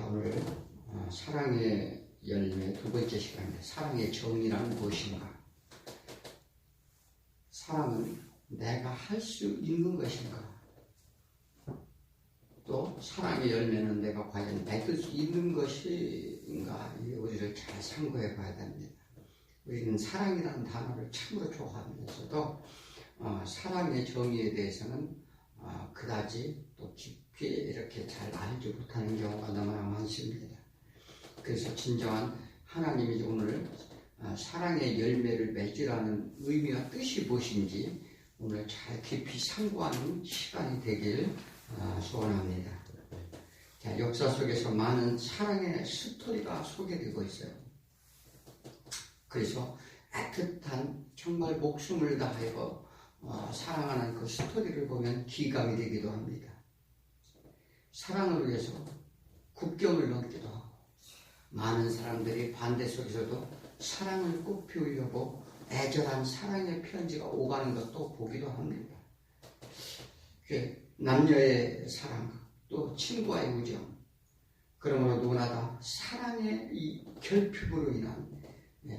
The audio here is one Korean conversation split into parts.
오늘 사랑의 열매 두 번째 시간입니다. 사랑의 정의란 무엇인가? 사랑은 내가 할 수 있는 것인가? 또 사랑의 열매는 내가 과연 맺을 수 있는 것인가? 우리를 잘 참고해 봐야 됩니다. 우리는 사랑이라는 단어를 참으로 좋아하면서도 사랑의 정의에 대해서는 그다지 또 깊이 이렇게 잘 알지 못하는 경우가 너무나 많습니다. 그래서 진정한 하나님이 오늘 사랑의 열매를 맺으라는 의미와 뜻이 무엇인지 오늘 잘 깊이 상고하는 시간이 되길 소원합니다. 자, 역사 속에서 많은 사랑의 스토리가 소개되고 있어요. 그래서 애틋한 정말 목숨을 다하여 사랑하는 그 스토리를 보면 기감이 되기도 합니다. 사랑을 위해서 국경을 넘기도 하고 많은 사람들이 반대 속에서도 사랑을 꽃피우려고 애절한 사랑의 편지가 오가는 것도 보기도 합니다. 남녀의 사랑, 또 친구와의 우정, 그러므로 누구나 다 사랑의 이 결핍으로 인한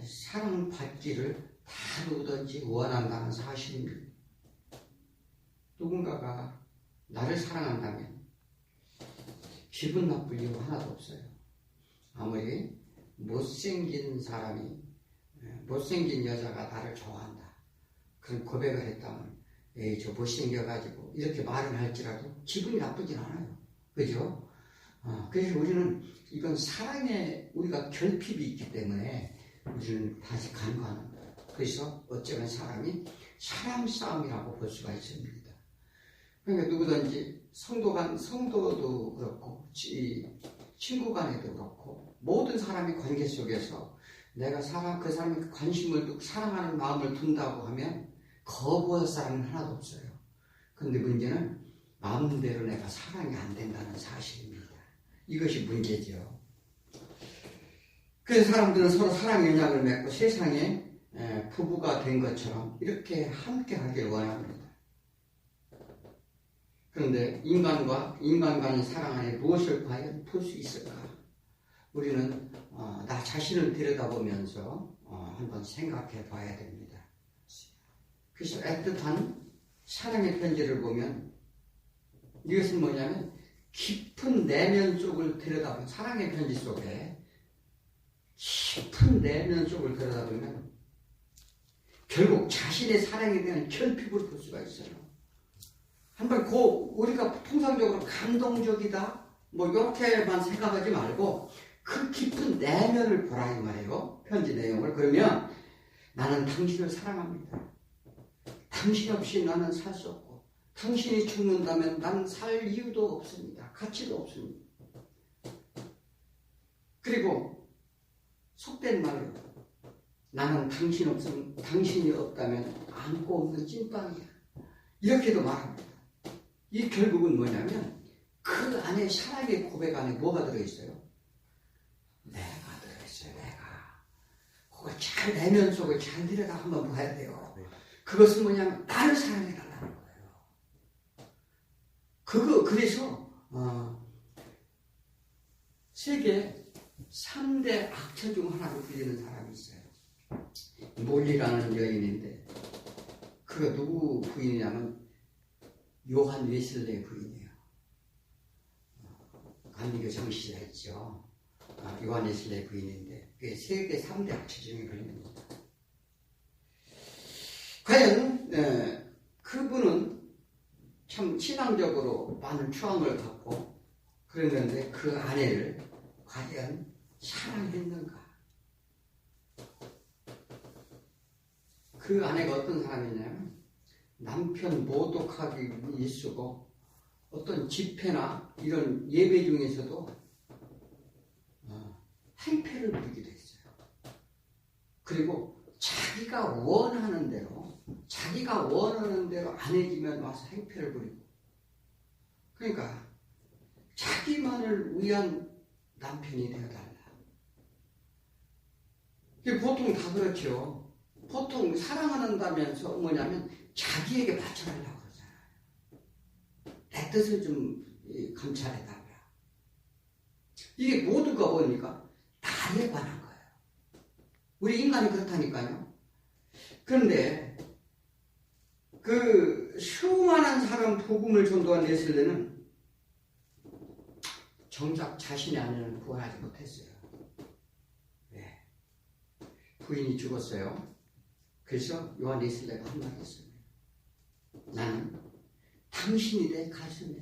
사랑받기를 다 누구든지 원한다는 사실입니다. 누군가가 나를 사랑한다면 기분 나쁠 이유 하나도 없어요. 아무리 못생긴 사람이, 못생긴 여자가 나를 좋아한다, 그런 고백을 했다면 에이 저 못생겨가지고 이렇게 말을 할지라도 기분이 나쁘진 않아요. 그죠? 그래서 우리는 이건 사랑에 우리가 결핍이 있기 때문에 우리는 다시 간과하는 거예요. 그래서 어쩌면 사람이 사랑 싸움이라고 볼 수가 있습니다. 그러니까 누구든지 성도도 그렇고 친구 간에도 그렇고 모든 사람의 관계 속에서 내가 그 사람이 관심을 두고 사랑하는 마음을 둔다고 하면 거부할 사람은 하나도 없어요. 그런데 문제는 마음대로 내가 사랑이 안 된다는 사실입니다. 이것이 문제죠. 그래서 사람들은 서로 사랑 연약을 맺고 세상에 부부가 된 것처럼 이렇게 함께 하길 원합니다. 그런데 인간과는 사랑 안에 무엇을 과연 볼 수 있을까? 우리는 나 자신을 들여다보면서 한번 생각해 봐야 됩니다. 그래서 애틋한 사랑의 편지를 보면 이것은 뭐냐면 깊은 내면 속을 들여다보면 사랑의 편지 속에 깊은 내면 속을 들여다보면 결국 자신의 사랑에 대한 결핍을 볼 수가 있어요. 한번 우리가 통상적으로 감동적이다 뭐 이렇게만 생각하지 말고 그 깊은 내면을 보라 이 말이에요. 편지 내용을. 그러면 나는 당신을 사랑합니다. 당신 없이 나는 살 수 없고 당신이 죽는다면 난 살 이유도 없습니다. 가치도 없습니다. 그리고 속된 말로 나는 당신이 없다면 안고 없는 찐빵이야. 이렇게도 말합니다. 이 결국은 뭐냐면 그 안에 사랑의 고백 안에 뭐가 들어있어요? 내가 들어있어요. 내가. 그거 잘 내면 속을 잘 들여다 한번 봐야 돼요. 그것은 뭐냐면 나를 사랑해달라는 거예요. 그래서 세계 3대 악처 중 하나로 불리는 사람이 있어요. 몰리라는 여인인데 그가 누구 부인이냐면 요한 웨슬레의 부인이에요. 감리교 정시자 했죠. 요한 웨슬레의 부인인데 그게 세계 3대 악처 중에 걸립니다. 과연 그분은 참 신앙적으로 많은 추앙을 받고 그랬는데 그 아내를 과연 사랑했는가? 그 아내가 어떤 사람이냐면 남편 모독하기 일쑤고 어떤 집회나 이런 예배 중에서도 행패를 부리기도 했어요. 그리고 자기가 원하는 대로 안 해지면 와서 행패를 부리고 그러니까 자기만을 위한 남편이 되어달라. 보통 다 그렇죠. 보통 사랑한다면서 뭐냐면 자기에게 맞춰달라고 그러잖아요. 내 뜻을 좀 감찰해달라. 이게 모두가 뭡니까? 나에 관한 거예요. 우리 인간이 그렇다니까요. 그런데 그 수많은 사람 복음을 전도한 웨슬리는 정작 자신의 아내는 구원하지 못했어요. 왜? 부인이 죽었어요. 그래서 요한 웨슬리가 한 말이 있어요. 나는 당신이 내 가슴에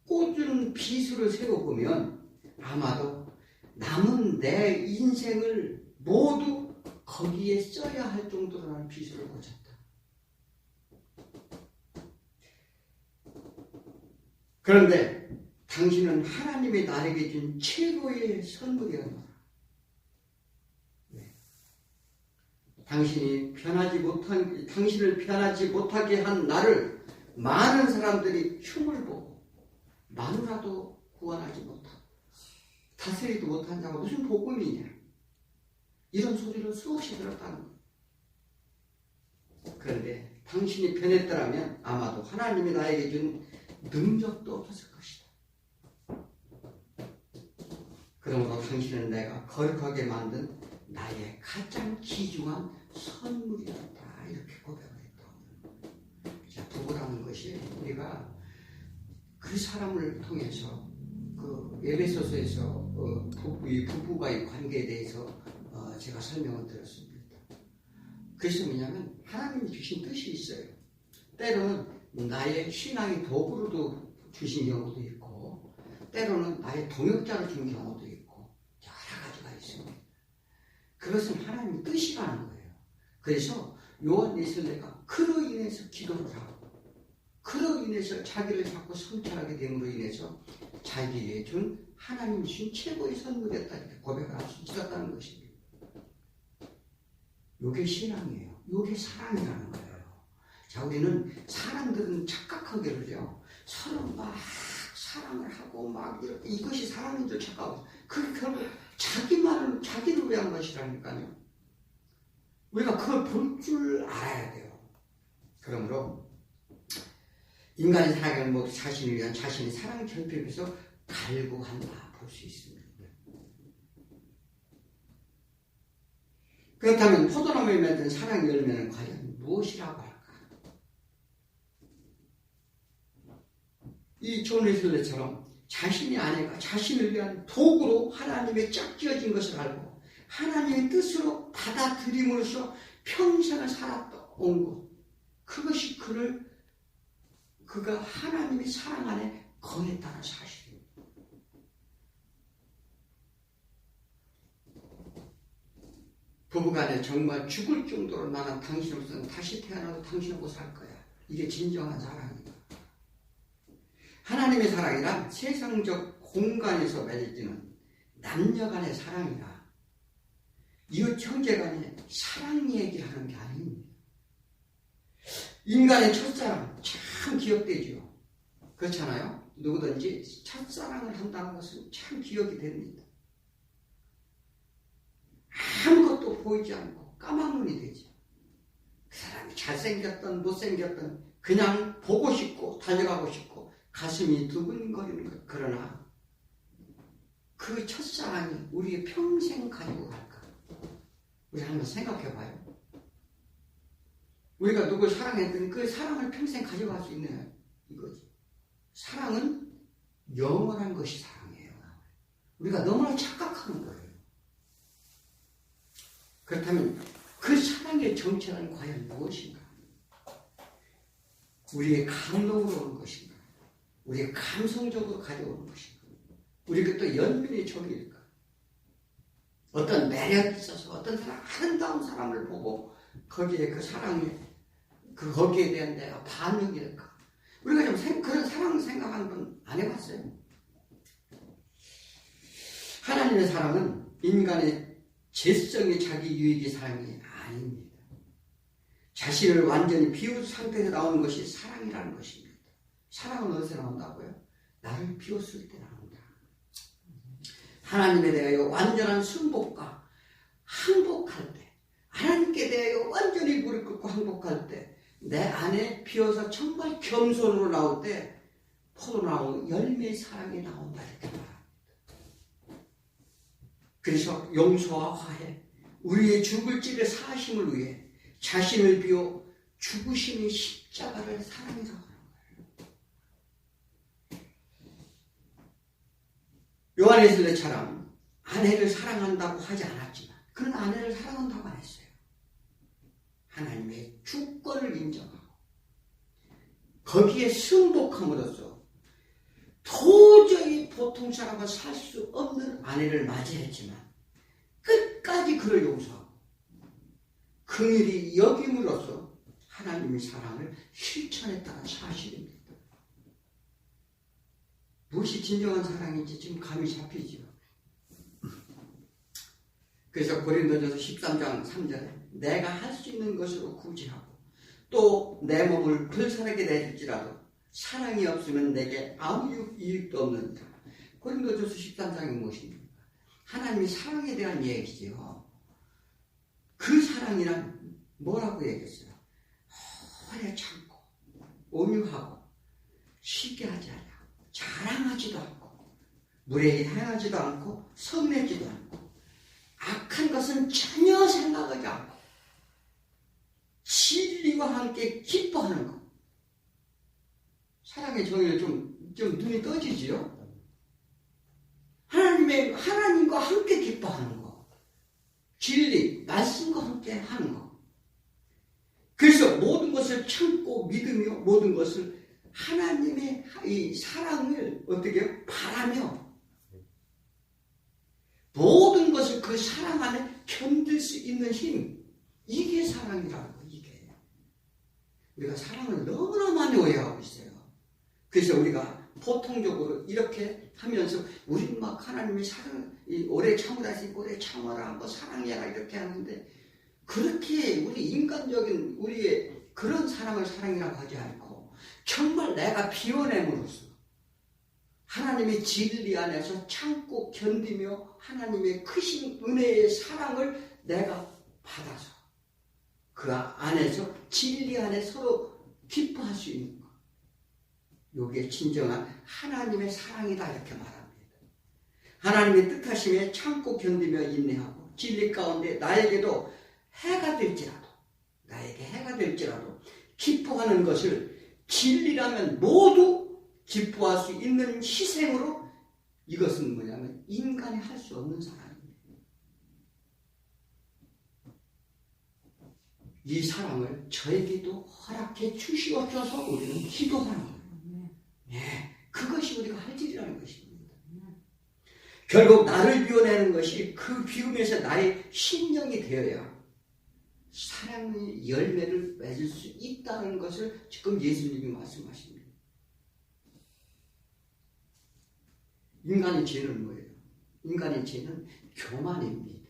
꽂은 비수를 세워보면 아마도 남은 내 인생을 모두 거기에 써야 할 정도로 나는 비수를 꽂았다. 그런데 당신은 하나님이 나에게 준 최고의 선물이었노라. 네. 당신을 변하지 못하게 한 나를 많은 사람들이 흉을 보고 마누라도 구원하지 못하고 다스리도 못한 자가 무슨 복음이냐, 이런 소리를 수없이 들었다는 거예요. 그런데 당신이 변했더라면 아마도 하나님이 나에게 준 능력도 없었을 것이다. 그러므로 당신은 내가 거룩하게 만든 나의 가장 귀중한 선물이었다, 이렇게 고백을 했다. 자, 부부라는 것이 우리가 그 사람을 통해서 그 에베소서에서 부부와의 관계에 대해서 제가 설명을 드렸습니다. 그것이 뭐냐면 하나님이 주신 뜻이 있어요. 때로는 나의 신앙의 도구로도 주신 경우도 있고, 때로는 나의 동역자로 준 경우도 있고, 여러 가지가 있습니다. 그것은 하나님의 뜻이라는 거예요. 그래서 요한 웨슬리가 그로 인해서 기도를 하고, 그로 인해서 자기를 자꾸 성찰하게 됨으로 인해서 자기에게 준 하나님이 주신 최고의 선물이었다, 이렇게 고백을 할 수 있었다는 것입니다. 이게 신앙이에요. 이게 사랑이라는 거예요. 자, 우리는 사람들은 착각하기로요, 서로 막 사랑을 하고 막 이렇게 이것이 사랑인 줄 착각하고, 그게 결국 자기를 위한 것이라니까요. 우리가 그걸 볼 줄 알아야 돼요. 그러므로 인간의 사랑을 모두 자신을 위한 자신의 사랑 결핍에서 갈구한다 볼 수 있습니다. 그렇다면 포도나무에 맺은 사랑 열매는 과연 무엇이라고 할까? 이 존 웨슬리처럼 자신의 아내가 자신을 위한 도구로 하나님의 짝지어진 것을 알고 하나님의 뜻으로 받아들임으로써 평생을 살아온 것, 그것이 그가 하나님의 사랑 안에 거했다는 사실입니다. 부부간에 정말 죽을 정도로 나는 당신 없으면 다시 태어나도 당신 없고 살 거야. 이게 진정한 사랑이다. 하나님의 사랑이란 세상적 공간에서 맺어지는 남녀간의 사랑이라 이웃 형제간의 사랑 얘기를 하는 게 아닙니다. 인간의 첫사랑 참 기억되죠. 그렇잖아요. 누구든지 첫사랑을 한다는 것은 참 기억이 됩니다. 아무것도 보이지 않고 까막눈이 되죠. 그 사람이 잘생겼던 못생겼던 그냥 보고 싶고 달려가고 싶고 가슴이 두근거리는 것. 그러나 그 첫사랑이 우리의 평생 가지고 갈까? 우리 한번 생각해 봐요. 우리가 누굴 사랑했더니 그 사랑을 평생 가져갈 수 있느냐, 이거지. 사랑은 영원한 것이 사랑이에요. 우리가 너무나 착각하는 거예요. 그렇다면 그 사랑의 정체는 과연 무엇인가? 우리의 감동으로 오는 것인가? 우리의 감성적으로 가져오는 것인가? 우리가 또 연민의 정일까? 어떤 매력이 있어서 어떤 사람, 아름다운 사람을 보고 거기에 그 사랑에 거기에 대한 내가 반응일까? 우리가 좀 그런 사랑을 생각하는 건 안 해봤어요? 하나님의 사랑은 인간의 재성의 자기 유익의 사랑이 아닙니다. 자신을 완전히 비운 상태에서 나오는 것이 사랑이라는 것입니다. 사랑은 어디서 나온다고요? 나를 비웠을 때 나온다. 하나님에 대하여 완전한 순복과 항복할 때, 하나님께 대하여 완전히 무릎 꿇고 항복할 때, 내 안에 비어서 정말 겸손으로 나올 때 포도나무 열매의 사랑이 나온다, 이렇게 말합니다. 그래서 용서와 화해, 우리의 죽을 찌를 사심을 위해 자신을 비워 죽으심의 십자가를 사랑해서 하는 거예요. 요한에슬레처럼 아내를 사랑한다고 하지 않았지만 그는 아내를 사랑한다고 안 했어요. 하나님의 주권을 인정하고 거기에 승복함으로써 도저히 보통 사람은 살 수 없는 아내를 맞이했지만 끝까지 그를 용서하고 긍휼히 여김으로써 하나님의 사랑을 실천했다는 사실입니다. 무엇이 진정한 사랑인지 지금 감이 잡히지요. 그래서 고린도전서 13장 3절에 내가 할 수 있는 것으로 구제하고 또 내 몸을 불살하게 내줄지라도 사랑이 없으면 내게 아무 이익도 없느니라. 고린도전서 13장이 무엇입니까? 하나님의 사랑에 대한 얘기지요. 그 사랑이란 뭐라고 얘기했어요? 오래 참고 온유하고 쉽게 하지 않아 자랑하지도 않고 무례히 행하지도 않고 성내지도 않고 악한 것은 전혀 생각하지 않고 진리와 함께 기뻐하는 것. 사랑의 정의를 좀 눈이 떠지지요? 하나님과 함께 기뻐하는 것. 진리, 말씀과 함께 하는 것. 그래서 모든 것을 참고 믿으며 모든 것을 하나님의 이 사랑을 어떻게 바라며 모든 것을 그 사랑 안에 견딜 수 있는 힘. 이게 사랑이라는 거예요. 이게. 우리가 사랑을 너무나 많이 오해하고 있어요. 그래서 우리가 보통적으로 이렇게 하면서 우린 막 하나님의 사랑, 오래 참으라 했으니 오래 참아라, 뭐 사랑해라 이렇게 하는데 그렇게 우리 인간적인 우리의 그런 사랑을 사랑이라고 하지 않고 정말 내가 비워냄으로써 하나님의 진리 안에서 참고 견디며 하나님의 크신 은혜의 사랑을 내가 받아서 그 안에서 진리 안에 서로 기뻐할 수 있는 것. 이게 진정한 하나님의 사랑이다 이렇게 말합니다. 하나님의 뜻하심에 참고 견디며 인내하고 진리 가운데 나에게도 해가 될지라도 기뻐하는 것을 진리라면 모두 기뻐할 수 있는 희생으로 이것은 뭐냐면 인간이 할 수 없는 사랑입니다. 이 사랑을 저에게도 허락해 주시옵소서 우리는 기도하는 거예요. 네, 그것이 우리가 할 일이라는 것입니다. 결국 나를 비워내는 것이 그 비움에서 나의 심령이 되어야 사랑의 열매를 맺을 수 있다는 것을 지금 예수님이 말씀하십니다. 인간의 죄는 뭐예요? 인간의 죄는 교만입니다.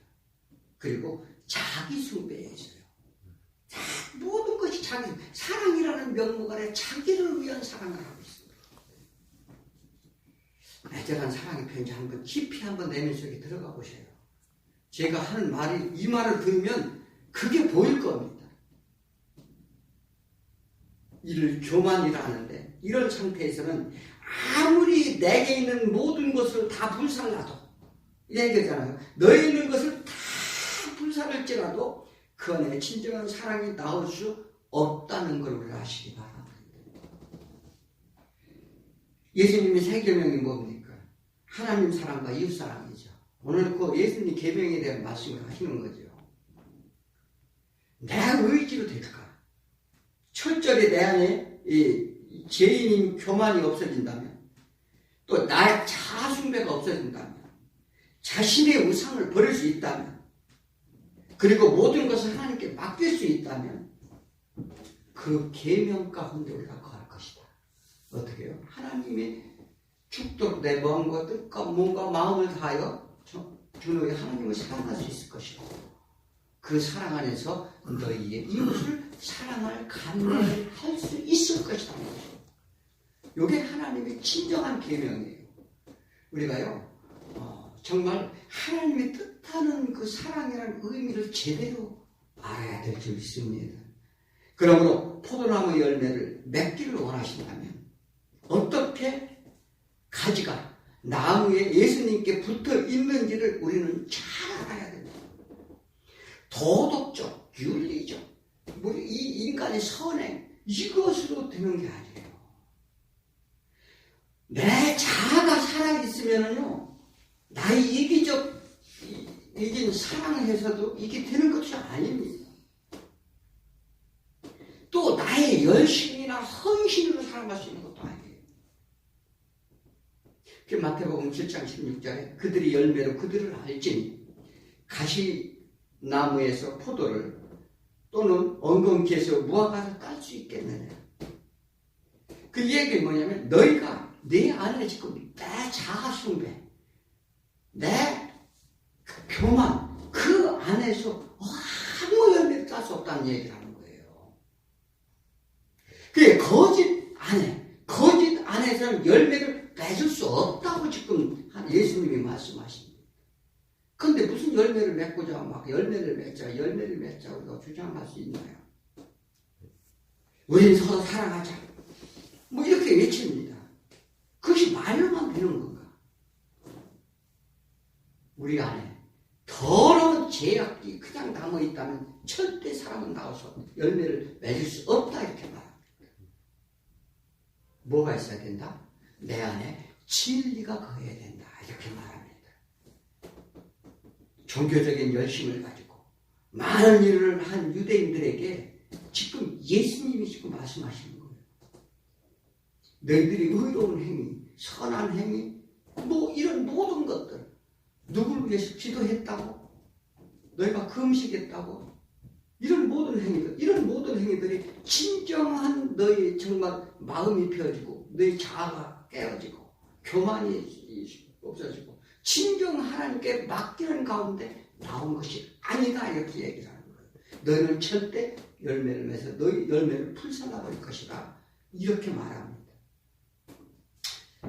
그리고 자기 숭배에서요. 모든 것이 자기, 사랑이라는 명목 아래 자기를 위한 사랑을 하고 있습니다. 애절한 사랑의 편지 한번 깊이 한번 내면 속에 들어가 보세요. 제가 하는 말이 이 말을 들으면 그게 보일 겁니다. 이를 교만이라 하는데 이런 상태에서는 아무리 내게 있는 모든 것을 다 불살라도 이 얘기잖아요. 너에 있는 것을 다 불살할지라도 그 안에 진정한 사랑이 나올 수 없다는 걸 우리가 아시기 바랍니다. 예수님의 세 계명이 뭡니까? 하나님 사랑과 이웃 사랑이죠. 오늘 그 예수님 계명에 대한 말씀을 하시는 거죠. 내 의지로 될까? 철저히 내 안에 이 죄인인 교만이 없어진다면, 또 나의 자아숭배가 없어진다면, 자신의 우상을 버릴 수 있다면, 그리고 모든 것을 하나님께 맡길 수 있다면 그 계명 가운데 우리가 거할 것이다. 어떻게 해요? 하나님의 죽도록 내 마음과 뜻과 몸과 마음을 다하여 주노의 하나님을 사랑할 수 있을 것이고 그 사랑 안에서 너희의 이웃을 사랑할 감내를 할 수 있을 것이다. 이게 하나님의 진정한 계명이에요. 우리가요 정말 하나님의 뜻하는 그 사랑이라는 의미를 제대로 알아야 될 줄 믿습니다. 그러므로 포도나무 열매를 맺기를 원하신다면 어떻게 가지가 나무에 예수님께 붙어 있는지를 우리는 잘 도덕적, 윤리적, 이 인간의 선행, 이것으로 되는 게 아니에요. 내 자아가 살아있으면요, 나의 이긴 사랑해서도 이게 되는 것이 아닙니다. 또 나의 열심이나 헌신으로 살아갈 수 있는 것도 아니에요. 마태복음 7장 16절에 그들이 열매로 그들을 알지니 가시나무에서 포도를 또는 엉겅퀴에서 무화과를 딸 수 있겠느냐. 그 얘기는 뭐냐면 너희가 내 안에 지금 내 자아숭배, 내 교만, 그 안에서 아무 열매를 딸 수 없다는 얘기를 하는 거예요. 그게 거짓 안에서는 열매를 맺을 수 없다고 지금 예수님이 말씀하십니다. 그런데 무슨 열매를 맺고자 막 열매를 맺자 우리가 주장할 수 있나요? 우린 서로 사랑하자. 이렇게 외칩니다. 그것이 말로만 되는 건가? 우리 안에 더러운 죄악이 그냥 남아있다면 절대 사람은 나와서 열매를 맺을 수 없다 이렇게 말합니다. 뭐가 있어야 된다? 내 안에 진리가 거해야 된다 이렇게 말합니다. 종교적인 열심을 가지고 많은 일을 한 유대인들에게 지금 예수님이 지금 말씀하시는 거예요. 너희들이 의로운 행위, 선한 행위, 이런 모든 것들, 누구를 위해서 기도했다고, 너희가 금식했다고, 이런 모든 행위들이 진정한 너희 정말 마음이 펴지고, 너희 자아가 깨어지고, 교만이 없어지고, 진정 하나님께 맡기는 가운데 나온 것이 아니다 이렇게 얘기를 하는 거예요. 너희는 절대 열매를 맺어 너희 열매를 불살라버릴 것이다 이렇게 말합니다.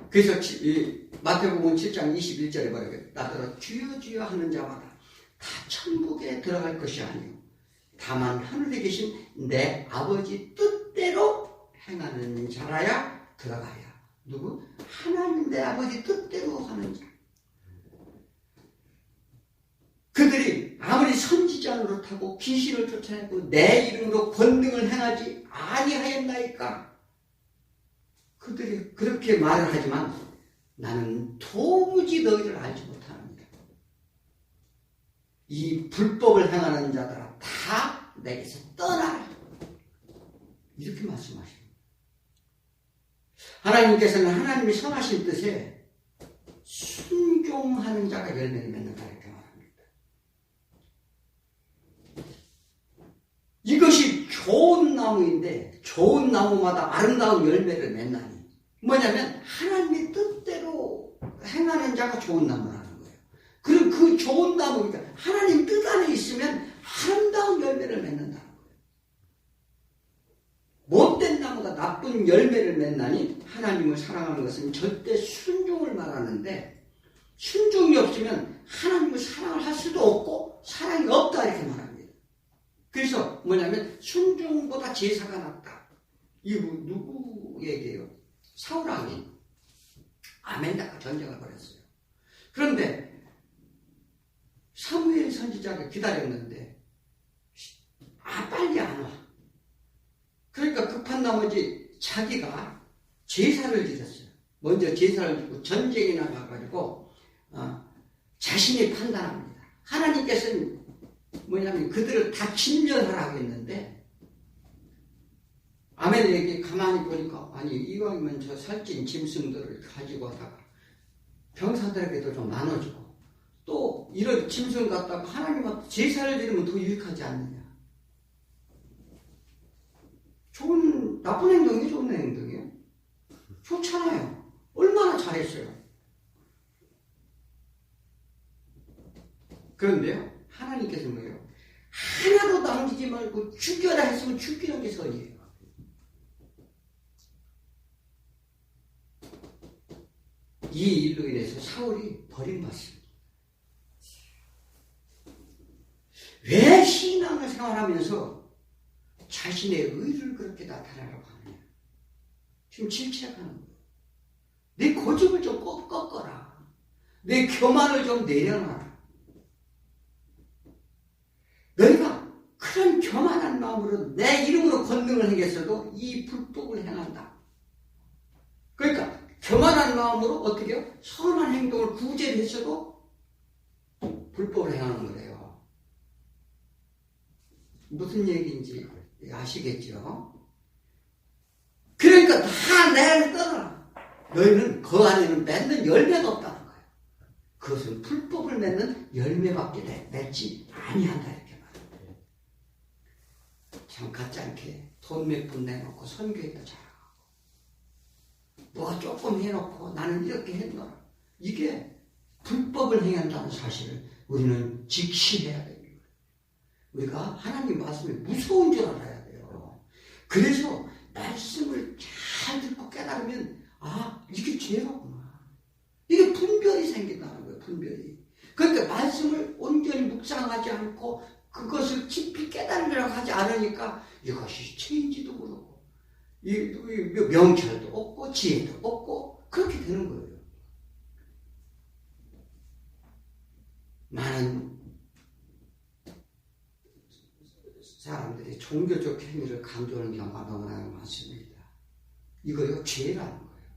그래서 마태복음 7장 21절에 말하기를 나더러 주여 주여 하는 자마다 다 천국에 들어갈 것이 아니요 다만 하늘에 계신 내 아버지 뜻대로 행하는 자라야 들어가야. 누구? 하나님 내 아버지 뜻대로 하는 자. 그들이 아무리 선지자 노릇하고 귀신을 쫓아내고 내 이름으로 권능을 행하지 아니하였나이까. 그들이 그렇게 말을 하지만 나는 도무지 너희를 알지 못합니다. 이 불법을 행하는 자들아 다 내게서 떠나라. 이렇게 말씀하십니다. 하나님께서는 하나님이 선하신 뜻에 순종하는 자가 열매를 맺는다 이렇게 말합니다. 이것이 좋은 나무인데 좋은 나무마다 아름다운 열매를 맺나니 뭐냐면 하나님의 뜻대로 행하는 자가 좋은 나무라는 거예요. 그리고 그 좋은 나무니까 하나님 뜻 안에 있으면 아름다운 열매를 맺는다는 거예요. 못된 나무가 나쁜 열매를 맺나니 하나님을 사랑하는 것은 절대 순종을 말하는데 순종이 없으면 하나님을 사랑을 할 수도 없고 사랑이 없다 이렇게 말합니다. 그래서 뭐냐면 순종보다 제사가 낫다. 이거 누구 얘기예요? 사울왕이 아멘다가 전쟁을 벌였어요. 그런데 사무엘 선지자가 기다렸는데 빨리 안 와. 그러니까 급한 나머지 자기가 제사를 지었어요. 먼저 제사를 지고 전쟁에 나가가지고 자신이 판단합니다. 하나님께서는 뭐냐면 그들을 다 진멸하라고 했는데 아멜렉이 가만히 보니까 아니 이왕이면 저 살찐 짐승들을 가지고 하다가 병사들에게도 좀 나눠주고 또 이런 짐승을 갖다가 하나님한테 제사를 드리면 더 유익하지 않느냐. 나쁜 행동이 좋은 행동이에요? 좋잖아요. 얼마나 잘했어요. 그런데요, 하나님께서 뭐예요? 하나도 남기지 말고 죽여라 했으면 죽이는 게 선이에요. 이 일로 인해서 사울이 버림받습니다. 왜 신앙을 생활하면서 자신의 의를 그렇게 나타내라고 하느냐. 지금 질책하는 거예요. 내 고집을 좀 꺾어라. 내 교만을 좀 내려놔라. 너희가 교만한 마음으로 내 이름으로 권능을 행했어도 이 불법을 행한다. 그러니까 교만한 마음으로 어떻게 해요? 선한 행동을 구제를 했어도 불법을 행하는 거래요. 무슨 얘기인지 아시겠죠? 그러니까 다 내를 떠나라. 너희는 그 안에는 맺는 열매가 없다는 거예요. 그것은 불법을 맺는 열매밖에 맺지 아니한다 이렇게 말합니다. 참 같지 않게 돈 몇 푼 내놓고 선교에다 잘하고 뭐 조금 해놓고 나는 이렇게 했노라. 이게 불법을 행한다는 사실을 우리는 직시해야 돼요. 우리가 하나님 말씀이 무서운 줄 알아야 돼요. 그래서 말씀을 잘 듣고 깨달으면 아 이게 죄로구나. 이게 분별이 생긴다는 거예요. 분별이. 그러니까 말씀을 온전히 묵상하지 않고 그것을 깊이 깨달으려고 하지 않으니까 이것이 죄인지도 모르고 명철도 없고 지혜도 없고 그렇게 되는 거예요. 많은 사람들이 종교적 행위를 강조하는 경우가 너무나 많습니다. 이거요 죄라는 거예요.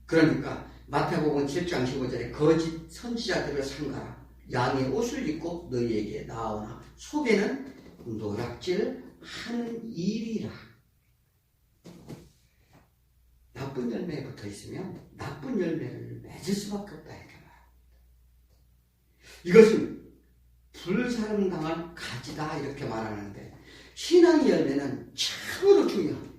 그러니까 마태복음 7장 15절에 거짓 선지자들을 삼가라. 양의 옷을 입고 너희에게 나오나 속에는 노략질 하는 일이라. 나쁜 열매에 붙어 있으면 나쁜 열매를 맺을 수밖에 없다 이렇게 말합니다. 이것은 불사름당한 가지다 이렇게 말하는데 신앙의 열매는 참으로 중요합니다.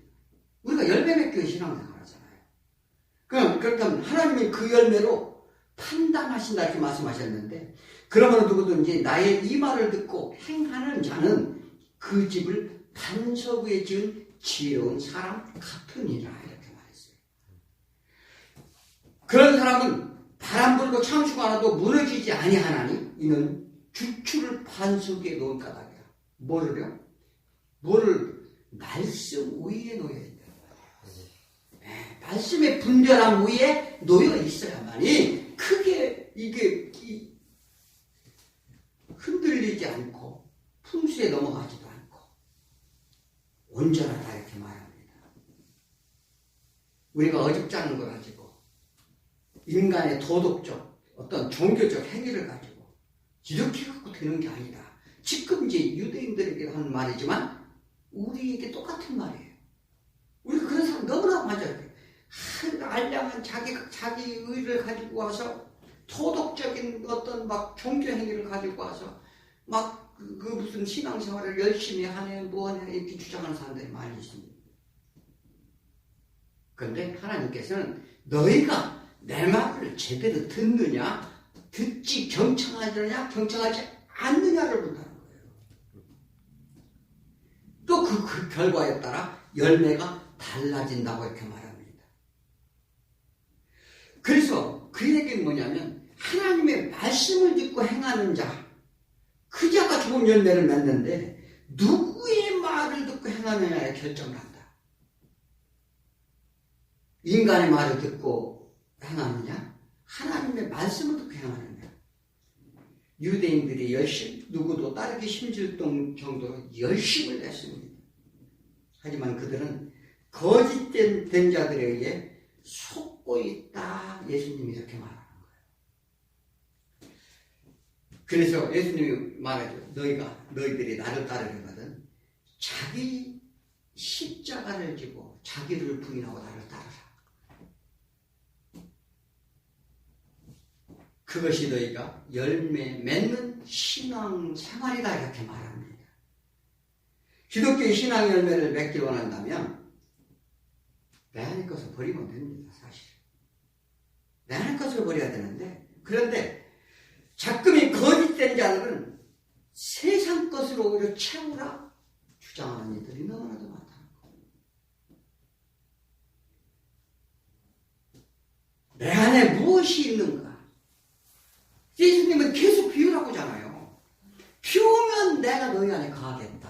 우리가 열매 맺기 신앙생활 하잖아요. 그렇다면 하나님이 그 열매로 판단하신다 이렇게 말씀하셨는데 그러므로 누구든지 나의 이 말을 듣고 행하는 자는 그 집을 반석 위에 지은 지혜로운 사람 같으니라 이렇게 말했어요. 그런 사람은 바람 불고 창수가 와도 무너지지 아니하나니 이는 주추를 반석 위에 놓은 까닭이야. 뭐를요? 뭐를 말씀 위에 놓여야 된다. 말씀의 분별함 위에 놓여 있어야만이 크게 이게 흔들리지 않고 풍수에 넘어가지도 않고 온전하다 이렇게 말합니다. 우리가 어줍지 않은 걸 가지고 인간의 도덕적 어떤 종교적 행위를 가지고 이렇게 갖고 되는 게 아니다. 지금 이제 유대인들에게 하는 말이지만 우리에게 똑같은 말이에요. 우리가 그런 사람 너무나 맞아요. 알량한 자기 의를 가지고 와서 도덕적인 어떤 막 종교 행위를 가지고 와서 막 그 무슨 신앙생활을 열심히 하네 뭐하네 이렇게 주장하는 사람들이 많이 있습니다. 그런데 하나님께서는 너희가 내 말을 제대로 듣느냐 듣지 경청하느냐 경청하지 않느냐를 본다는 거예요. 또 그 결과에 따라 열매가 달라진다고 이렇게 말합니다. 그래서 그 얘기는 뭐냐면 하나님의 말씀을 듣고 행하는 자 그 자가 좋은 열매를 맺는데 누구의 말을 듣고 행하느냐에 결정을 한다. 인간의 말을 듣고 행하느냐 하나님의 말씀을 듣고 행하느냐. 유대인들이 열심 누구도 따르기 힘들 정도로 열심을 냈습니다. 하지만 그들은 거짓된 자들에 의해 속고 있다. 예수님이 이렇게 말하는 거예요. 그래서 예수님이 말하죠. 너희들이 나를 따르려거든 자기 십자가를 지고 자기를 부인하고 나를 따르라. 그것이 너희가 열매 맺는 신앙 생활이다 이렇게 말합니다. 기독교의 신앙 열매를 맺길 원한다면 내 안의 것을 버리면 됩니다. 사실 내 안의 것을 버려야 되는데 그런데 자꾸이 거짓된 자들은 세상 것으로 오히려 채우라 주장하는 이들이 너무나도 많다는 거예요. 내 안에 무엇이 있는가? 예수님은 계속 비우라고 하잖아요. 비우면 내가 너희 안에 거하겠다.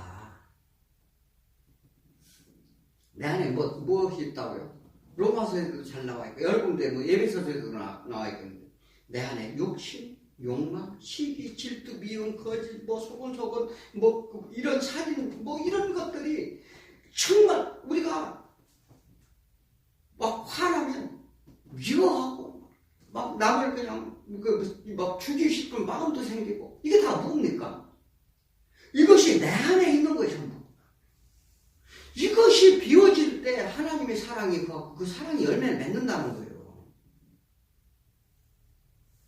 내 안에 무엇이 있다고요? 로마서에도 잘 나와 있고 여러 군데 에베소서에도 나와 있거든요. 내 안에 욕심, 욕망, 시기, 질투, 미움, 거짓, 소곤소곤, 이런 살인, 이런 것들이 정말 우리가 막 화나면 미워하고, 막 남을 그냥 막 죽이고 싶은 마음도 생기고, 이게 다 뭡니까? 이것이 내 안에 있는 것이죠. 이것이 비워질 때 하나님의 사랑이 그 사랑이 열매를 맺는다는 거예요.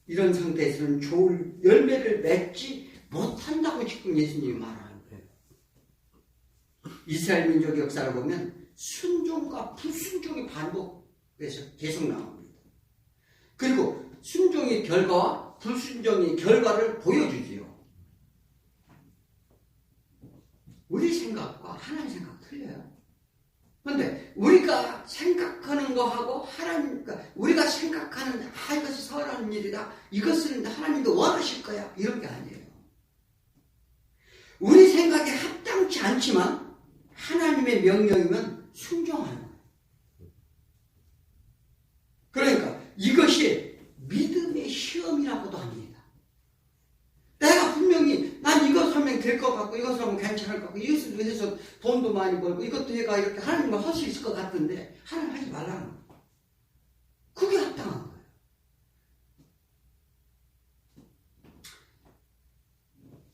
이런 상태에서는 좋은 열매를 맺지 못한다고 지금 예수님이 말하는 거예요. 이스라엘 민족 역사를 보면 순종과 불순종이 반복해서 계속 나옵니다. 그리고 순종의 결과와 불순종의 결과를 보여주지요. 우리 생각과 하나님 생각 틀려요. 그런데 우리가 생각하는 거하고 우리가 생각하는 이것이 서운한 일이다, 이것은 하나님도 원하실 거야, 이런 게 아니에요. 우리 생각에 합당치 않지만 하나님의 명령이면 순종하는 거예요. 그러니까 이것이 믿음의 시험이라고도 합니다. 내가 분명히 난 이것 하면 될 것 같고, 이것 하면 괜찮을 것 같고, 이것을 위해서 돈도 많이 벌고, 이것도 해가 이렇게 하나님은 할 수 있을 것 같은데 하나님 하지 말라는 거예요. 그게 합당한 거예요.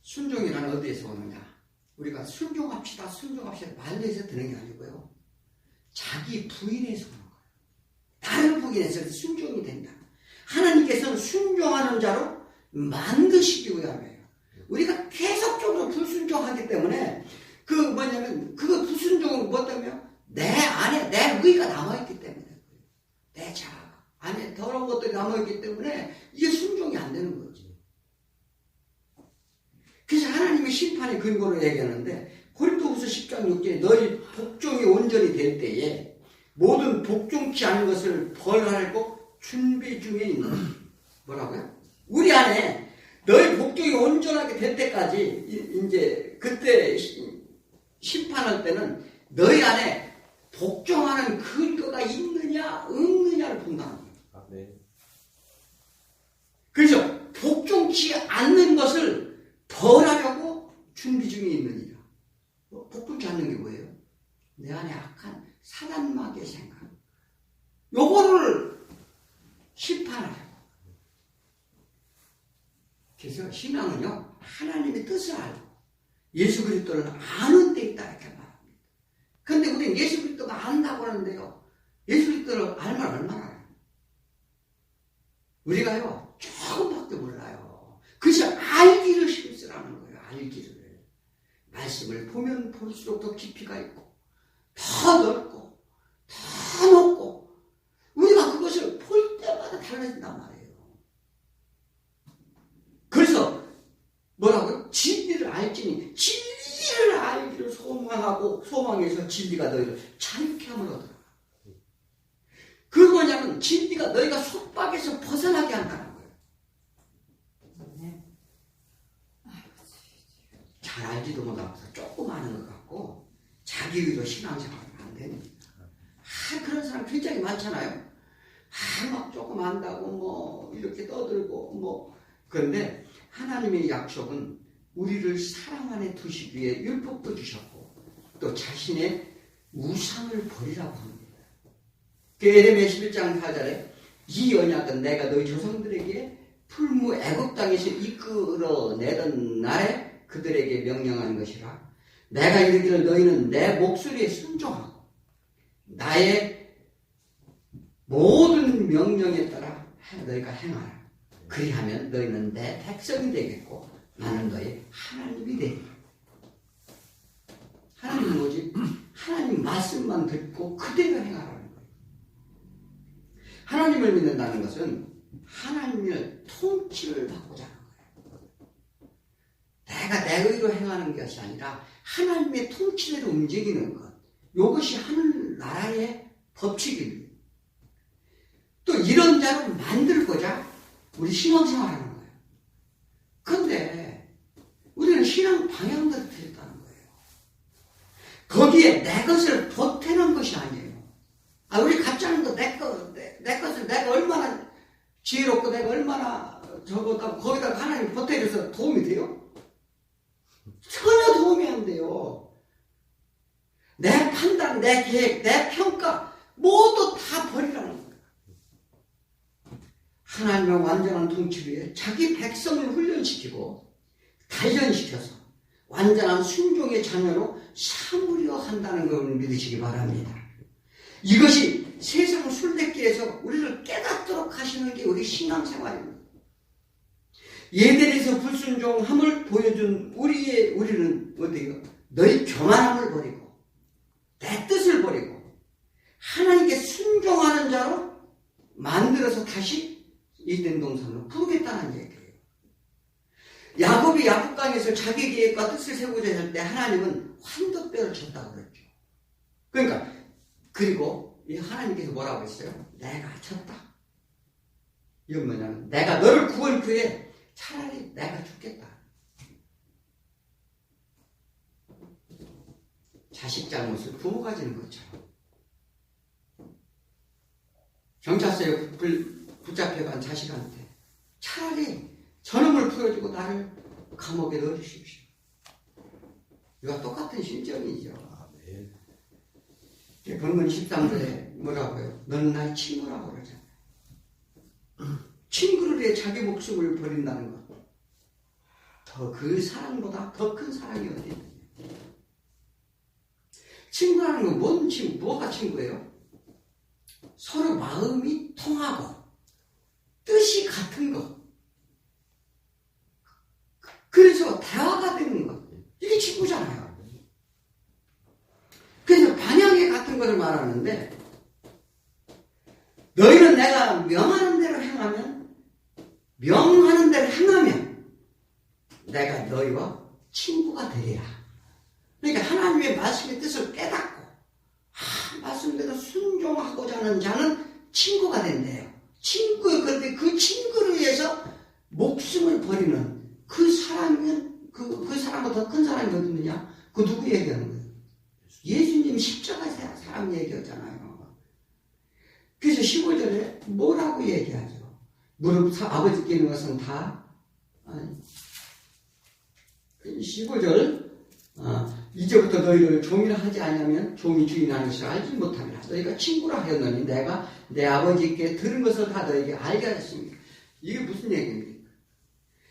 순종이란 어디에서 오느냐? 우리가 순종합시다 말에서 드는 게 아니고요, 자기 부인에서 오는 거예요. 다른 부인에서 순종이 된다. 하나님께서는 순종하는 자로 만드시기 위함이에요. 우리가 계속적으로 불순종하기 때문에 그거 불순종은 뭐 때문에? 내 안에 내 의가 남아있기 때문에, 내 자아 안에 더러운 것들이 남아있기 때문에 이게 순종이 안 되는 거지. 그래서 하나님의 심판의 근거로 얘기하는데, 고린도후서 10장 6절에 너희 복종이 온전히 될 때에 모든 복종치 않은 것을 벌하려고 준비 중에 있는, 뭐라고요? 우리 안에 너희 복종이 온전하게 될 때까지, 이제 그때 심판할 때는 너희 안에 복종하는 근거가 있느냐 없느냐를 본다는 거예요. 아, 네. 그래서 복종치 않는 것을 벌하려고 준비 중에 있느니라. 복종치 않는 게 뭐예요? 내 안에 악한 사단마귀의 생각, 요거를 심판하려고. 그래서 신앙은요, 하나님의 뜻을 알고 예수 그리스도를 아는 데 있다, 이렇게 말합니다. 그런데 우리는 예수 그리스도가 안다고 하는데요, 예수 그리스도를 알면 얼마나 알아요? 우리가요, 조금밖에 몰라요. 그래서 알기를 힘쓰라는 거예요. 알기를. 말씀을 보면 볼수록 더 깊이가 있고, 더 넓고, 더 높고, 우리가 그것을 볼 때마다 달라진단 말이에요. 그래서 뭐라고요? 진리를 알지니, 진리를 알기를 소망해서 진리가 너희를 자유케 함을 얻어라. 그 뭐냐면 진리가 너희가 속박에서 벗어나게 한다는 거예요. 잘 알지도 못하면서 조금 아는 것 같고 자기 의로 신앙생활은 안 됩니다. 그런 사람 굉장히 많잖아요. 막 조금 안다고 이렇게 떠들고 그런데 하나님의 약속은 우리를 사랑 안에 두시기 위해 율법도 주셨고 또 자신의 우상을 버리라고 합니다. 에레미야 11장 4절에 이 언약은 내가 너희 조상들에게 풀무 애굽 땅에서 이끌어내던 날에 그들에게 명령하는 것이라. 내가 이르기를 너희는 내 목소리에 순종하고 나의 모든 명령에 따라 너희가 행하라. 그리하면 너희는 내 백성이 되겠고 나는 너희 하나님이 되리라. 하나님은 뭐지? 하나님 말씀만 듣고 그대로 행하라는 거예요. 하나님을 믿는다는 것은 하나님의 통치를 받고자 하는 거예요. 내가 내 의로 행하는 것이 아니라 하나님의 통치대로 움직이는 것. 이것이 하늘나라의 법칙입니다. 또 이런 자를 만들고자 우리 신앙생활하는 거예요. 그런데 우리는 신앙 방향대로 틀렸다는 거예요. 거기에 내 것을 보태는 것이 아니에요. 우리 갖자는 거 내 것을 내가 얼마나 지혜롭고 내가 얼마나 저거다 거기다 하나님 보태줘서 도움이 돼요? 전혀 도움이 안 돼요. 내 판단, 내 계획, 내 평가 모두 다 버리라는 거예요. 하나님의 완전한 통치 위에 자기 백성을 훈련시키고 단련시켜서 완전한 순종의 자녀로 삼으려 한다는 걸 믿으시기 바랍니다. 이것이 세상 술대길에서 우리를 깨닫도록 하시는 게 우리 신앙생활입니다. 예대에서 불순종함을 보여준 우리는 어디요? 너희 교만함을 버리고 내 뜻을 버리고 하나님께 순종하는 자로 만들어서 다시 이된 동산으로 부르겠다는 얘기예요. 야곱이 야복강에서 자기 계획과 뜻을 세우고자 할 때 하나님은 환도뼈를 쳤다고 그랬죠. 그러니까 그리고 이 하나님께서 뭐라고 했어요? 내가 쳤다. 이건 뭐냐면 내가 너를 구원 후에 차라리 내가 죽겠다. 자식 잘못을 부모가 지는 것처럼. 경찰서에 붙잡혀간 자식한테 차라리 저놈을 풀어주고 나를 감옥에 넣어주십시오. 이와 똑같은 심정이죠. 본문 13절에 뭐라고 해요? 너는 날 친구라고 그러잖아요. 친구를 위해 자기 목숨을 버린다는 것. 더 그 사랑보다 더 큰 사랑이 어디 있느냐. 친구라는 건 뭔 친구, 뭐가 친구예요? 서로 마음이 통하고 뜻이 같은 것. 그래서 대화가 되는 것. 이게 친구잖아요. 그래서 반향에 같은 것을 말하는데 너희는 내가 명하는 대로 행하면 내가 너희와 친구가 되리라. 그러니까 하나님의 말씀의 뜻을 깨닫고 말씀대로 순종하고자 하는 자는 친구가 된대요. 그런데 그 친구를 위해서 목숨을 버리는 그 사람은 그 사람보다 더 큰 사람이 어디 있느냐? 그 누구 얘기하는 거예요? 예수님 십자가 사람 얘기하잖아요. 그래서 15절에 뭐라고 얘기하죠? 무릎 아버지께 있는 것은 다 15절 이제부터 너희를 종이라 하지 않으면 종이 주인하는 것을 알지 못함이라. 너희가 친구라 하였느니 내가 내 아버지께 들은 것을 다 너희에게 알게 하였습니다. 이게 무슨 얘기입니까?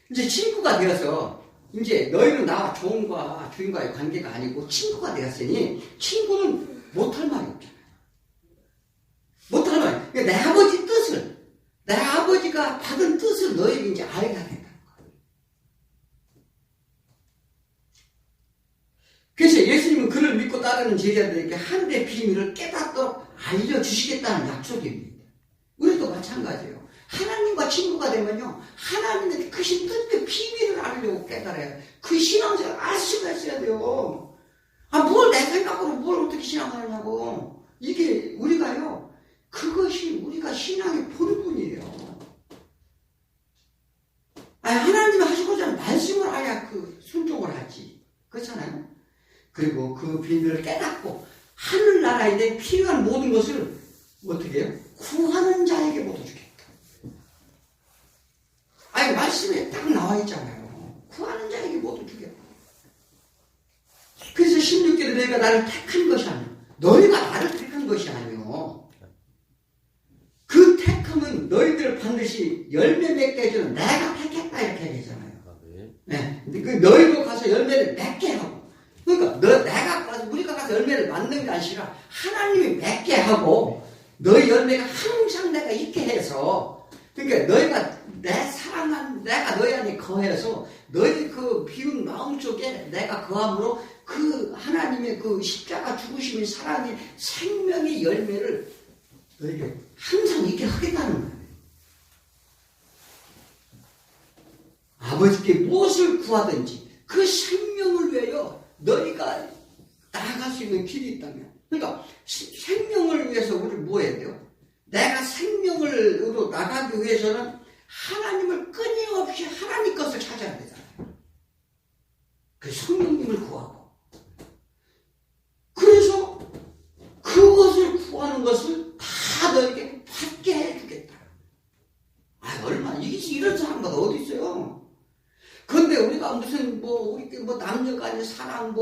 이제 친구가 되어서 이제 너희는 나와 종과 주인과의 관계가 아니고 친구가 되었으니 친구는 못할 말이 없잖아요. 못할 말이. 그러니까 내 아버지 뜻을, 내 아버지가 받은 뜻을 너희에게 이제 알게 된다는 거예요. 그래서 예수님은 그를 믿고 따르는 제자들에게 하늘의 비밀을 깨닫도록 알려주시겠다는 약속입니다. 우리도 마찬가지예요. 하나님과 친구가 되면요, 하나님의 크신 뜻의 비밀을 알려고 깨달아요. 그 신앙생활 알 수가 있어야 돼요. 뭘 내 생각으로 뭘 어떻게 신앙하느냐고. 이게 우리가요, 그것이 우리가 신앙의 본분이에요. 하나님이 하시고자 하는 말씀을 알아야 순종을 하지. 그렇잖아요? 그리고 그 비밀을 깨닫고 하늘나라에 대해 필요한 모든 것을 어떻게 해요? 구하는 자에게 모두 주겠다. 말씀에 딱 나와 있잖아요. 구하는 자에게 모두 주겠다. 그래서 16절에 너희가 나를 택한 것이 아니오. 너희가 나를 택한 것이 아니오. 그 택함은 너희들 반드시 열매 맺게 해주는 내가 택했다 이렇게 얘기하잖아요. 네. 너희도 가서 열매를 맺게 하고. 그러니까 우리가 가서 열매를 맞는 게 아니라 하나님이 맺게 하고 너희 열매가 항상 내가 있게 해서 그러니까 너희가 내가 너희 안에 거해서 너희 그 비운 마음 속에 내가 거함으로 그 하나님의 그 십자가 죽으심의 사랑의 생명의 열매를 너희에게 항상 있게 하겠다는 거예요. 아버지께 무엇을 구하든지 그 생명을 위하여 너희가 나아갈 수 있는 길이 있다면, 그러니까 생명을 위해서 우리 뭐 해야 돼요? 내가 생명으로 나가기 위해서는 하나님을 끊임없이 하나님 것을 찾아야 되잖아요. 그 성령님을 구하고. 그래서 그것을 구하는 것을 다 너에게 받게 해주겠다. 얼마나 이런 사람보다 우리가 무슨 우리 남녀 간의 사랑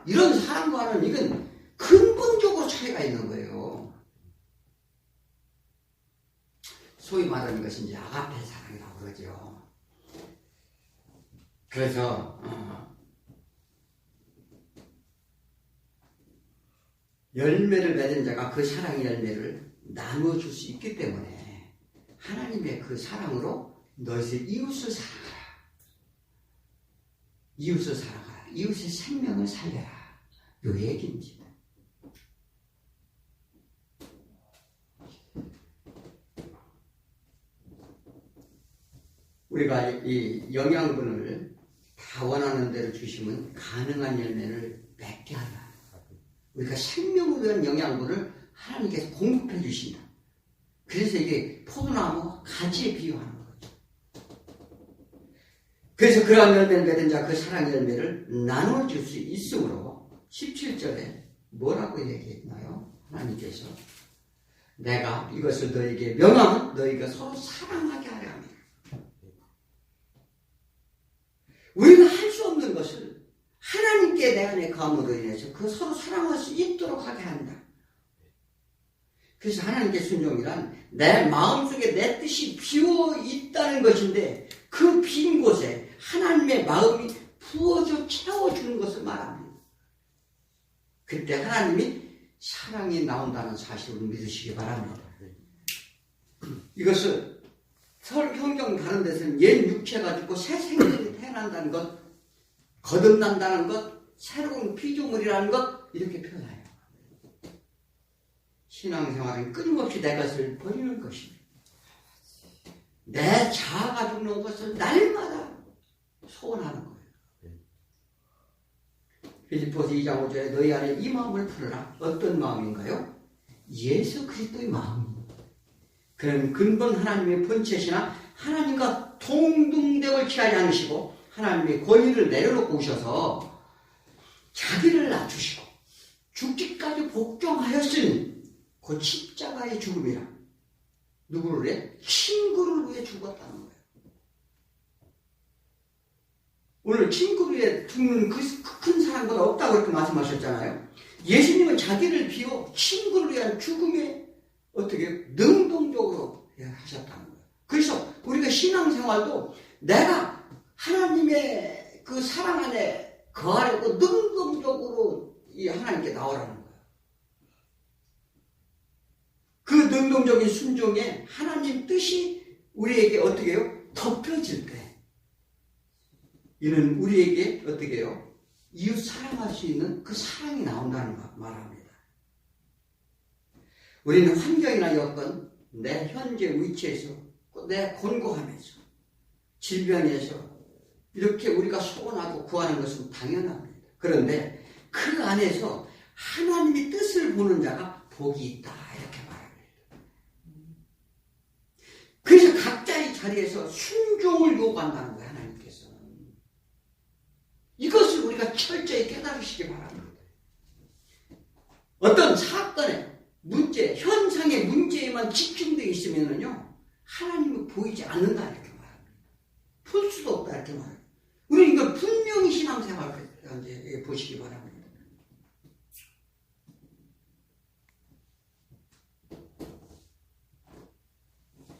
이런 사랑과는 이건 근본적으로 차이가 있는 거예요. 소위 말하는 것이 이제 아가페 사랑이라고 그러죠. 그래서 열매를 맺은 자가 그 사랑의 열매를 나누어줄 수 있기 때문에 하나님의 그 사랑으로 너희의 이웃을 사랑하라. 이웃을 사랑하라. 이웃의 생명을 살려라. 요 얘기입니다. 우리가 이 영양분을 다 원하는 대로 주시면 가능한 열매를 맺게 하라. 우리가 생명을 위한 영양분을 하나님께서 공급해 주신다. 그래서 이게 포도나무 가지에 비유하는 거죠. 그래서 그러한 열매를 맺은 자 그 사랑의 열매를 나눠줄 수 있으므로 17절에 뭐라고 얘기했나요? 하나님께서 내가 이것을 너에게 명하면 너희가 서로 사랑하게 하려 합니다. 우리가 할 수 없는 것을 하나님께 내 안에 감으로 인해서 그 서로 사랑할 수 있도록 하게 한다. 그래서 하나님께 순종이란 내 마음속에 내 뜻이 비어 있다는 것인데 그 빈 곳에 하나님의 마음이 부어져 채워주는 것을 말합니다. 그때 하나님이 사랑이 나온다는 사실을 믿으시기 바랍니다. 이것을 성경 다른 데서는 옛 육체가 죽고 새 생명이 태어난다는 것, 거듭난다는 것, 새로운 피조물이라는 것 이렇게 표현해요. 신앙생활은 끊임없이 내 것을 버리는 것입니다. 내 자아가 죽는 것을 날마다 소원하는 거예요. 빌립보서 2장 5절에 너희 안에 이 마음을 풀어라. 어떤 마음인가요? 예수 그리스도의 마음입니다. 그는 근본 하나님의 본체시나 하나님과 동등됨을 취하지 않으시고 하나님의 권위를 내려놓고 오셔서 자기를 낮추시고 죽기까지 복종하였으니 그 십자가의 죽음이라. 누구를 위해? 친구를 위해 죽었다는 거예요. 오늘 친구를 위해 죽는 그 큰 사랑보다 없다고 이렇게 말씀하셨잖아요. 예수님은 자기를 비워 친구를 위한 죽음에 어떻게 능동적으로 하셨다는 거예요. 그래서 우리가 신앙생활도 내가 하나님의 그 사랑 안에 거하려고 능동적으로 이 하나님께 나오라는 거예요. 그 능동적인 순종에 하나님 뜻이 우리에게 어떻게 해요? 덮여질 때 이는 우리에게 어떻게 해요? 이웃 사랑할 수 있는 그 사랑이 나온다는 거 말합니다. 우리는 환경이나 여건, 내 현재 위치에서, 내 곤고함에서, 질병에서 이렇게 우리가 소원하고 구하는 것은 당연합니다. 그런데 그 안에서 하나님의 뜻을 보는 자가 복이 있다 이렇게 말합니다. 그래서 각자의 자리에서 순종을 요구한다는 거예요. 하나님께서. 이것을 우리가 철저히 깨달으시기 바랍니다. 어떤 사건에 문제, 현상의 문제에만 집중되어 있으면요, 하나님은 보이지 않는다, 이렇게 말합니다. 풀 수도 없다, 이렇게 말합니다. 우리는 이걸 분명히 신앙생활을 이제 보시기 바랍니다.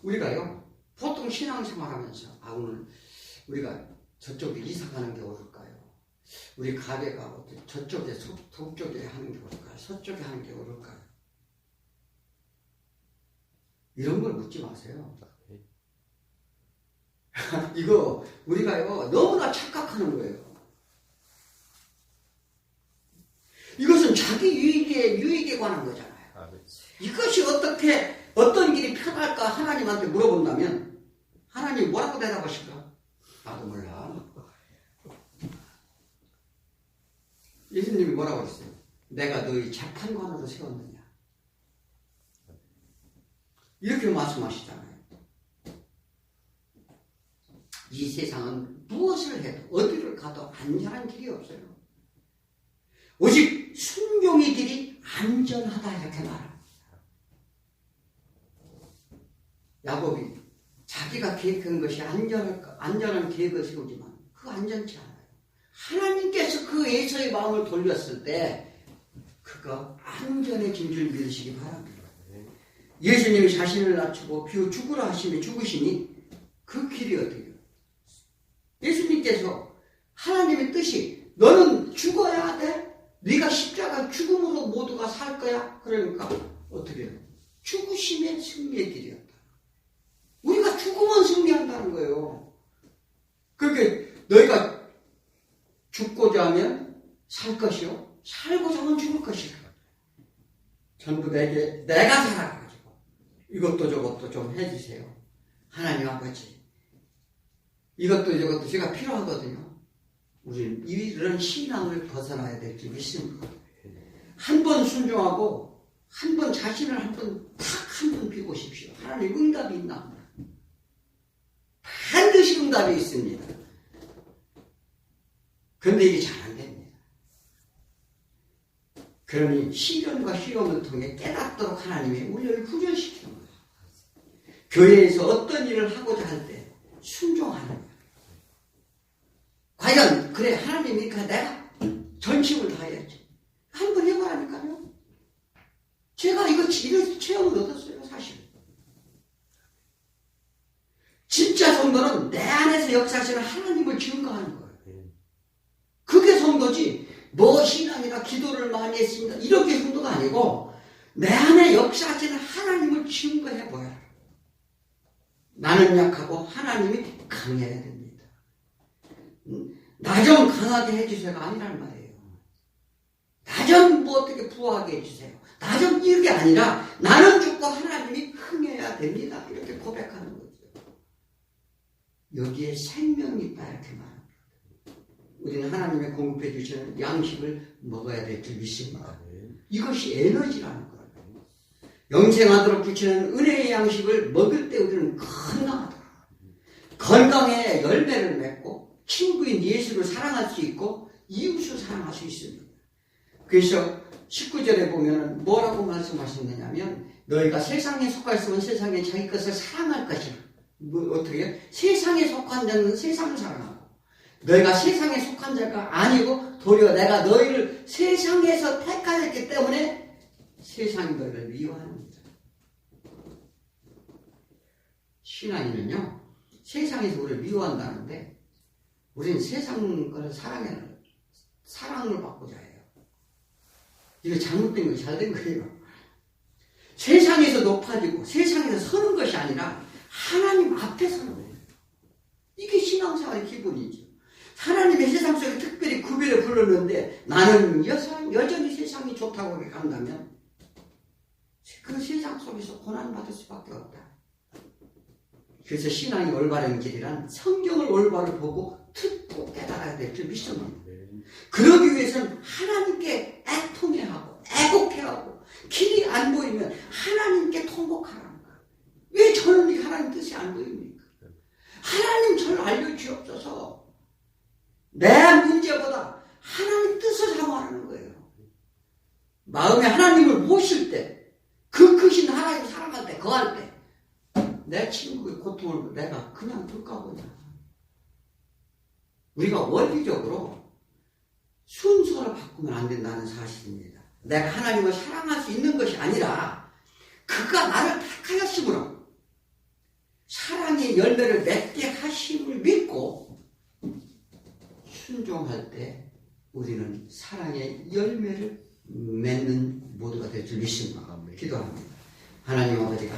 우리가요, 보통 신앙생활 하면서, 오늘 우리가 저쪽에 이사 가는 게 옳을까요? 우리 가게가 저쪽에, 동쪽에 하는 게 옳을까요? 서쪽에 하는 게 옳을까요? 이런 걸 묻지 마세요. 이거 우리가요 너무나 착각하는 거예요. 이것은 자기 유익에 관한 거잖아요. 이것이 어떤 길이 편할까 하나님한테 물어본다면 하나님 뭐라고 대답하실까? 나도 몰라. 예수님이 뭐라고 했어요? 내가 너희 재판관으로 세웠느냐? 이렇게 말씀하시잖아요. 이 세상은 무엇을 해도 어디를 가도 안전한 길이 없어요. 오직 순종의 길이 안전하다 이렇게 말합니다. 야곱이 자기가 계획한 것이 안전한 계획을 세우지만 그거 완전치 않아요. 하나님께서 그 에서의 마음을 돌렸을 때 그거 안전해진 줄 믿으시기 바랍니다. 예수님이 자신을 낮추고 비우 죽으라 하시면 죽으시니 그 길이 어떻게요? 예수님께서 하나님의 뜻이 너는 죽어야 돼? 네가 십자가 죽음으로 모두가 살 거야? 그러니까 어떻게 해요? 죽으심의 승리의 길이었다. 우리가 죽으면 승리한다는 거예요. 그렇게 너희가 죽고자 하면 살 것이요, 살고자 하면 죽을 것이라. 전부 내가 살아가지고 이것도 저것도 좀 해주세요. 하나님 아버지, 이것도 저것도 제가 필요하거든요. 우리는 이런 신앙을 벗어나야 될 줄 믿습니다. 한 번 순종하고 한 번 자신을 한 번 비우십시오. 하나님 응답이 있나? 반드시 응답이 있습니다. 그런데 이게 잘 안 됩니다. 그러니 시련과 시험을 통해 깨닫도록 하나님이 우리를 훈련시키는 거예요. 교회에서 어떤 일을 하고자 할 때 순종하는 거예요. 과연 그래 하나님이 내가 전심을 다해야지. 한번 해보라니까요. 제가 이런 체험을 얻었어요. 사실. 진짜 성도는 내 안에서 역사하시는 하나님을 증거하는 거예요. 그게 성도지 뭐 신앙이나 기도를 많이 했습니다 이렇게 성도가 아니고 내 안에 역사하시는 하나님을 증거해 보여라. 나는 약하고 하나님이 강해야 됩니다. 나 좀 강하게 해주세요가 아니란 말이에요. 나 좀 뭐 어떻게 부하게 해주세요. 나 좀 이게 아니라 나는 죽고 하나님이 흥해야 됩니다. 이렇게 고백하는 거죠. 여기에 생명이 있다 이렇게 말합니다. 우리는 하나님의 공급해 주시는 양식을 먹어야 될 줄 믿습니다. 이것이 에너지라는 거예요. 영생하도록 주시는 은혜의 양식을 먹을 때 우리는 건강하다. 건강에 열매를 맺고 친구인 예수를 사랑할 수 있고 이웃을 사랑할 수 있습니다. 그래서 19절에 보면 뭐라고 말씀하셨느냐면 너희가 세상에 속하였으면 세상에 자기 것을 사랑할 것이라. 뭐 어떻게 해요? 세상에 속한 자는 세상을 사랑하고 너희가 세상에 속한 자가 아니고 도리어 내가 너희를 세상에서 택하였기 때문에 세상이 너희를 미워합니다. 신앙인은요 세상에서 우리를 미워한다는데 우리는 세상 걸 사랑을 받고자 해요. 이거 잘못된 거 잘된 거예요. 세상에서 높아지고 세상에서 서는 것이 아니라 하나님 앞에 서는 거예요. 이게 신앙생활의 기본이죠. 하나님의 세상 속에 특별히 구별해 불렀는데 나는 여전히 세상이 좋다고 간다면 그 세상 속에서 고난받을 수밖에 없다. 그래서 신앙이 올바른 길이란 성경을 올바로 보고 듣고 깨달아야 될 줄 믿습니다. 그러기 위해서는 하나님께 애통해하고 애곡해하고 길이 안 보이면 하나님께 통곡하라는 거예요. 왜 저는 하나님 뜻이 안 보입니까? 하나님 저를 알려주옵소서. 내 문제보다 하나님 뜻을 사모하는 거예요. 마음에 하나님을 모실 때 그 크신 하나님 사랑할 때 거할 때 내 친구의 고통을 내가 그냥 둘까 보냐. 우리가 원리적으로 순서를 바꾸면 안 된다는 사실입니다. 내가 하나님을 사랑할 수 있는 것이 아니라 그가 나를 택하였으므로 사랑의 열매를 맺게 하심을 믿고 순종할 때 우리는 사랑의 열매를 맺는 모두가 될 줄 믿습니다. 기도합니다. 하나님 아버지가